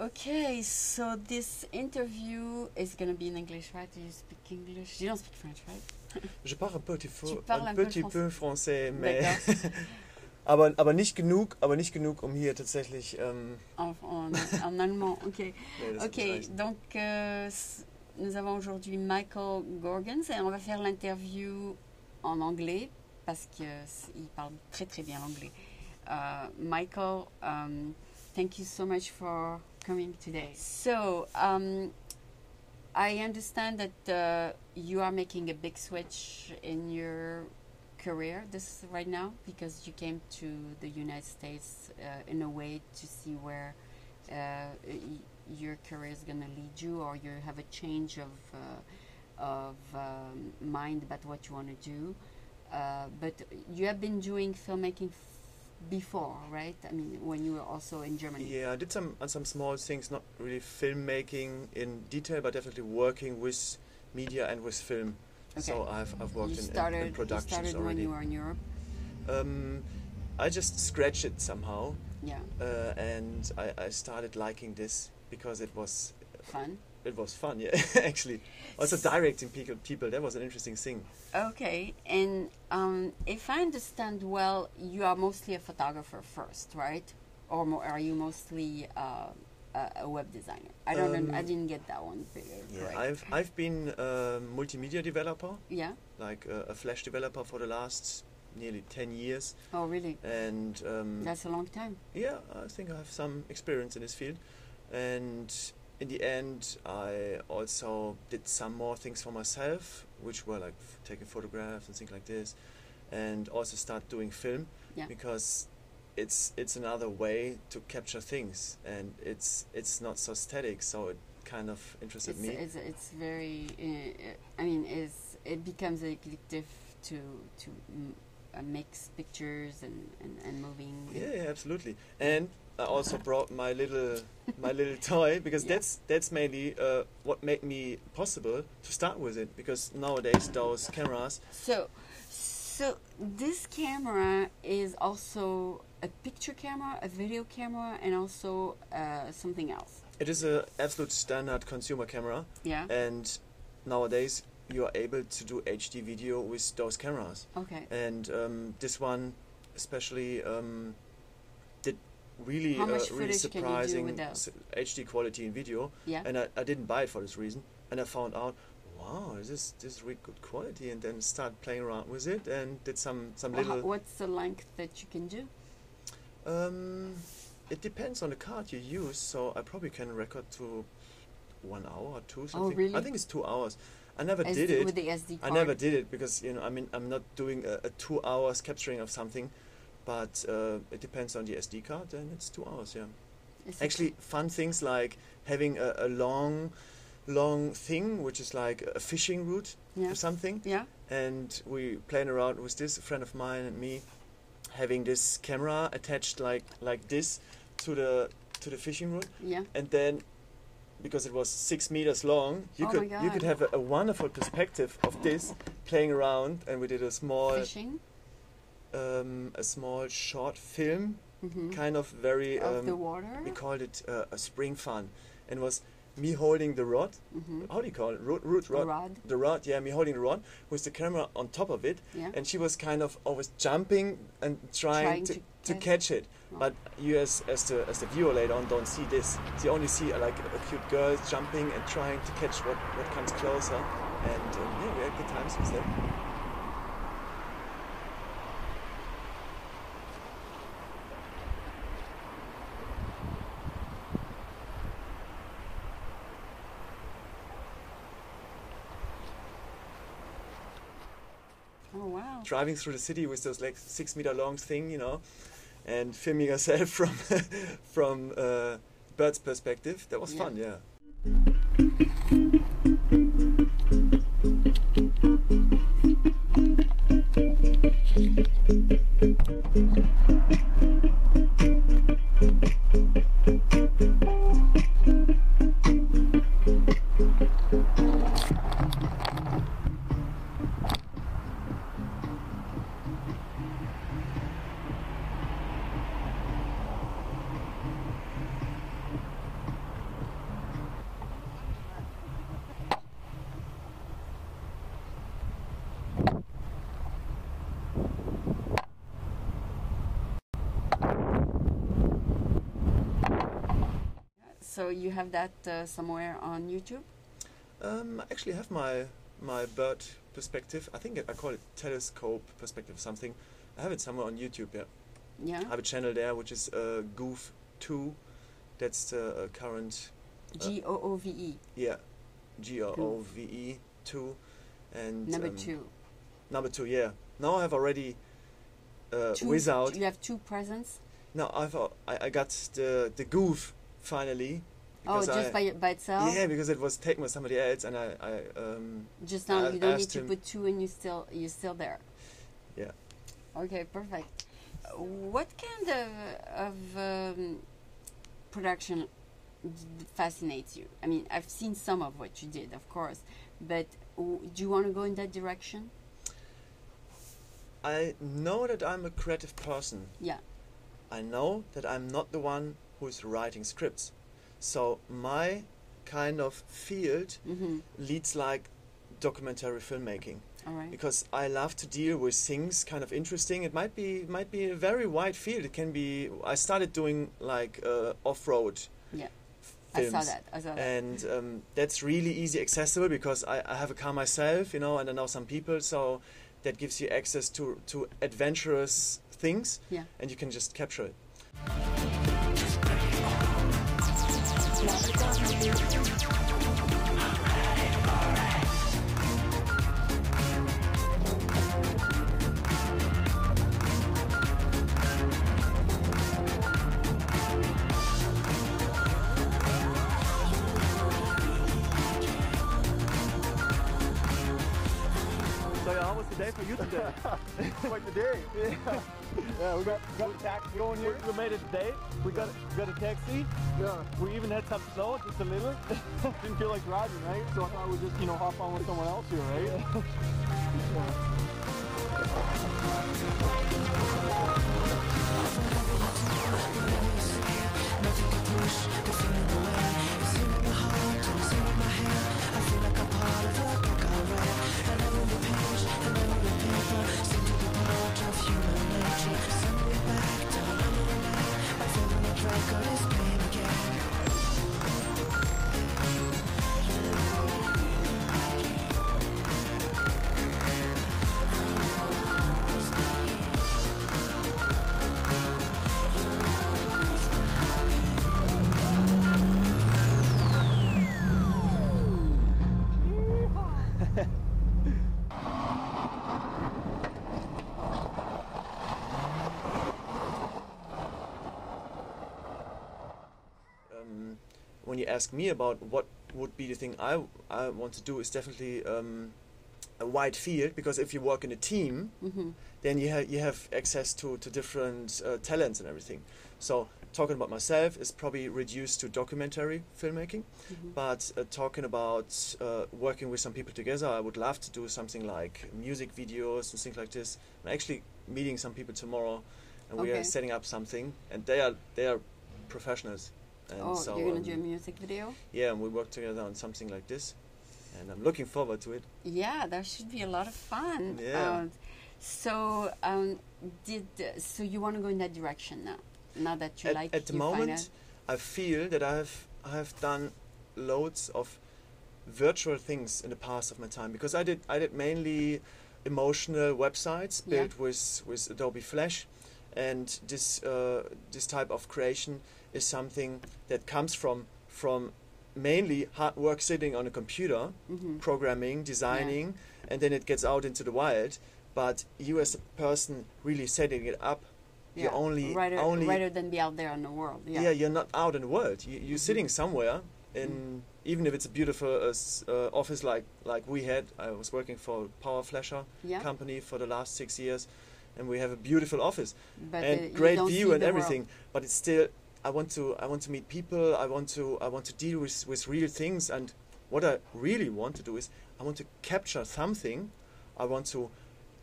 Okay, so this interview is going to be in English, right? Do you speak English? You don't speak French, right? Je parle un petit, parles un un peu petit français. peu français, mais D'accord. aber nicht genug, um hier tatsächlich. En allemand, ok. Nee, Ok, donc nous avons aujourd'hui Michael Goergens et on va faire l'interview en anglais parce qu'il parle très très bien anglais. Michael, thank you so much for coming today. So, I understand that you are making a big switch in your career right now because you came to the United States in a way to see where your career is going to lead you, or you have a change of mind about what you want to do. But you have been doing filmmaking before, right? I mean, when you were also in Germany. Yeah, I did some small things, not really filmmaking in detail, but definitely working with media and with film. Okay. So I've worked in productions you started already. When you were in Europe? I just scratched it somehow. Yeah. And I started liking this because it was fun. It was fun, yeah, actually. Also directing people, that was an interesting thing. Okay, and if I understand well, you are mostly a photographer first, right? Or are you mostly a web designer? I didn't get that one. Yeah, I've been a multimedia developer. Yeah. Like a Flash developer for the last nearly 10 years. Oh, really? And that's a long time. Yeah, I think I have some experience in this field, and in the end, I also did some more things for myself, which were like taking photographs and things like this, and also start doing film, because it's another way to capture things, and it's not so static, so it kind of interested me. It's very, I mean, it becomes addictive to mix pictures and moving. Yeah, absolutely. And I also brought my little toy because that's mainly what made me possible to start with it, because nowadays those cameras. So this camera is also a picture camera, a video camera, and also something else. It is an absolute standard consumer camera. Yeah. And nowadays you are able to do HD video with those cameras. Okay. And this one especially did really really surprising HD quality in video. Yeah. And I didn't buy it for this reason, and I found out, wow, this is really good quality, and then started playing around with it and did some little. What's the length that you can do? It depends on the card you use, so I probably can record to 1 hour or two. Something. Oh, really? I think it's 2 hours. I never did it with the SD card. I never did it because I'm not doing a 2 hours capturing of something, but it depends on the SD card, and it's 2 hours. Yeah. Actually, fun things like having a long thing, which is like a fishing route or something. Yeah. And we playing around with this, a friend of mine and me, having this camera attached like this to the fishing route. Yeah. And then, because it was 6 meters long, you could have a wonderful perspective of this playing around, and we did a small fishing, a small short film, kind of very of the water. We called it a spring fun, and was me holding the rod. How do you call it? Rod. The rod. Yeah, me holding the rod with the camera on top of it, and she was kind of always jumping and trying to catch it. But you as the viewer later on don't see this. You only see like a cute girl jumping and trying to catch what comes closer. And we had good times with that. Oh wow! Driving through the city with those like 6 meter long thing, and filming yourself from bird's perspective. That was fun, yeah. So you have that somewhere on YouTube? I actually have my bird perspective. I think I call it telescope perspective or something. I have it somewhere on YouTube, yeah. Yeah. I have a channel there which is Goof 2. That's the current... Goove. Yeah, Goove 2. And number 2. Number 2, yeah. Now I have already two, without... You have 2 presents? No, I got the Goof finally. Oh, just by itself? Yeah, because it was taken by somebody else, and I just now you don't need to put 2, and you're still there. Yeah. Okay, perfect. What kind of production fascinates you? I mean, I've seen some of what you did, of course, but do you want to go in that direction? I know that I'm a creative person. Yeah. I know that I'm not the one who is writing scripts. So my kind of field leads like documentary filmmaking. All right. Because I love to deal with things kind of interesting. It might be a very wide field. It can be. I started doing like off-road. Yeah. Films. I saw that. And that's really easy accessible because I have a car myself, and I know some people, so that gives you access to adventurous things, and you can just capture it. How was the day for you today? Quite the day. Yeah, we got a taxi going here. We made it today. We got a taxi. Yeah. We even had some snow, just a little. Didn't feel like driving, right? So I thought we'd just, hop on with someone else here, right? When you ask me about what would be the thing I want to do, is definitely a wide field, because if you work in a team, then you have access to different talents and everything. So talking about myself is probably reduced to documentary filmmaking, but talking about working with some people together, I would love to do something like music videos and things like this. I'm actually meeting some people tomorrow, and we are setting up something, and they are professionals. And so, you're going to do a music video? Yeah, and we work together on something like this, and I'm looking forward to it. Yeah, that should be a lot of fun. Yeah. So you want to go in that direction now? Now that you at the moment, I feel that I have done loads of virtual things in the past of my time, because I did mainly emotional websites built with Adobe Flash, and this type of creation is something that comes from mainly hard work sitting on a computer, programming, designing, and then it gets out into the wild. But you as a person really setting it up, you're only rather than be out there in the world. Yeah, you're not out in the world. You're sitting somewhere in, even if it's a beautiful office like we had. I was working for a power flasher company for the last 6 years, and we have a beautiful office and great view and everything. But it's still, I want to meet people. I want to deal with real things. And what I really want to do is I want to capture something. I want to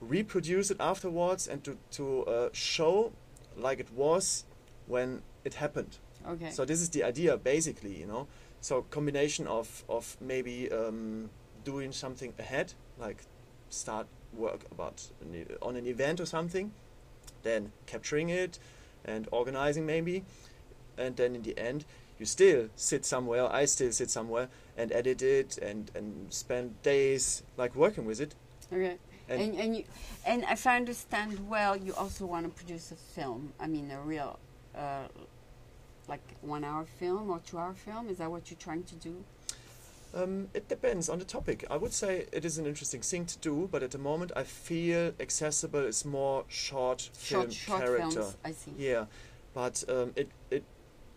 reproduce it afterwards and to show like it was when it happened. Okay. So this is the idea, basically, So combination of maybe doing something ahead, like start work on an event or something, then capturing it and organizing maybe, and then in the end you still sit somewhere, I still sit somewhere and edit it and spend days like working with it. Okay. And if I understand well, you also want to produce a film. I mean, a real, like 1 hour film or 2 hour film. Is that what you're trying to do? It depends on the topic. I would say it is an interesting thing to do, but at the moment I feel accessible is more short character. Films, I see. Yeah, but it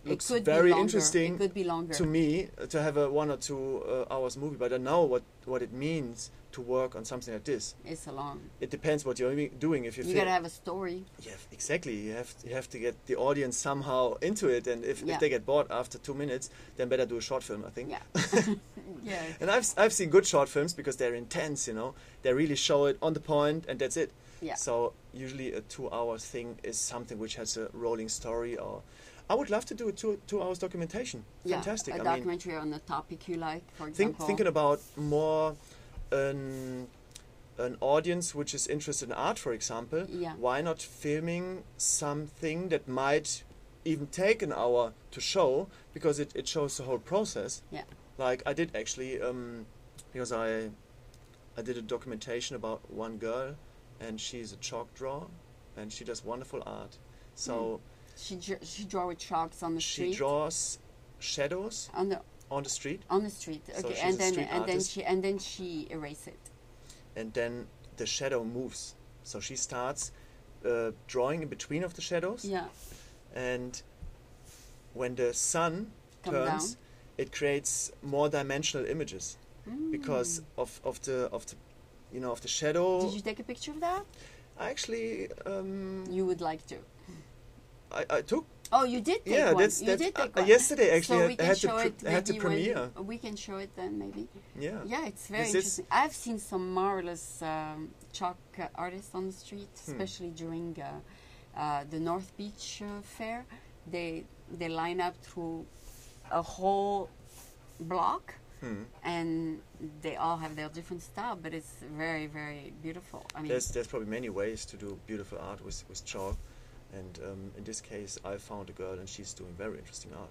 looks very interesting. It could be longer to me to have a 1 or 2 hours movie, but I know what it means to work on something like this. It's a long. It depends what you're doing. If you gotta have a story. Yeah, exactly. You have to get the audience somehow into it, and if they get bored after 2 minutes, then better do a short film, I think. Yeah. Yeah. And I've seen good short films because they're intense. They really show it on the point, and that's it. Yeah. So usually a 2 hour thing is something which has a rolling story. Or I would love to do a 2 hours documentation. Yeah, Fantastic. A documentary on a topic you like, for example. Thinking about more an audience which is interested in art, for example. Yeah. Why not filming something that might even take an hour to show, because it shows the whole process. Yeah. Like I did actually, because I did a documentation about one girl, and she's a chalk drawer, and she does wonderful art. So she draws with chalks on the street. She draws shadows on the street. On the street, okay, So and then she erases it. And then the shadow moves. So she starts drawing in between of the shadows. Yeah. And when the sun turns, down. It creates more dimensional images because of the shadow. Did you take a picture of that? I actually you would like to. I took. Oh, you did take yeah, one. that's You did take one. yesterday actually. So we can I had to premiere. We can show it then, maybe. Yeah. Yeah, it's very interesting. I've seen some marvelous chalk artists on the street, especially during the North Beach Fair. They line up through a whole block, and they all have their different style, but it's very, very beautiful. I mean, there's probably many ways to do beautiful art with chalk. And in this case, I found a girl, and she's doing very interesting art.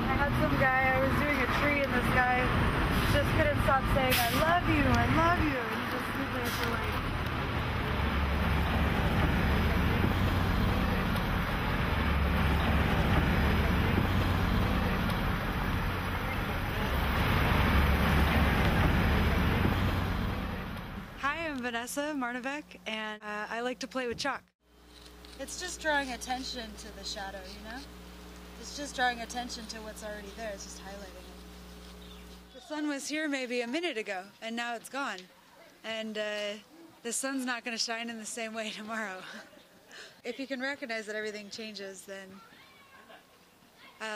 I had some guy, I was doing a tree, and this guy just couldn't stop saying, I love you, and he just stood there for like... I'm Vanessa Marnovek, and I like to play with chalk. It's just drawing attention to the shadow, you know? It's just drawing attention to what's already there, it's just highlighting it. The sun was here maybe a minute ago, and now it's gone. And the sun's not going to shine in the same way tomorrow. If you can recognize that everything changes, then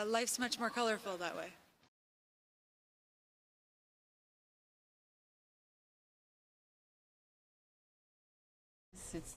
life's much more colorful that way. it's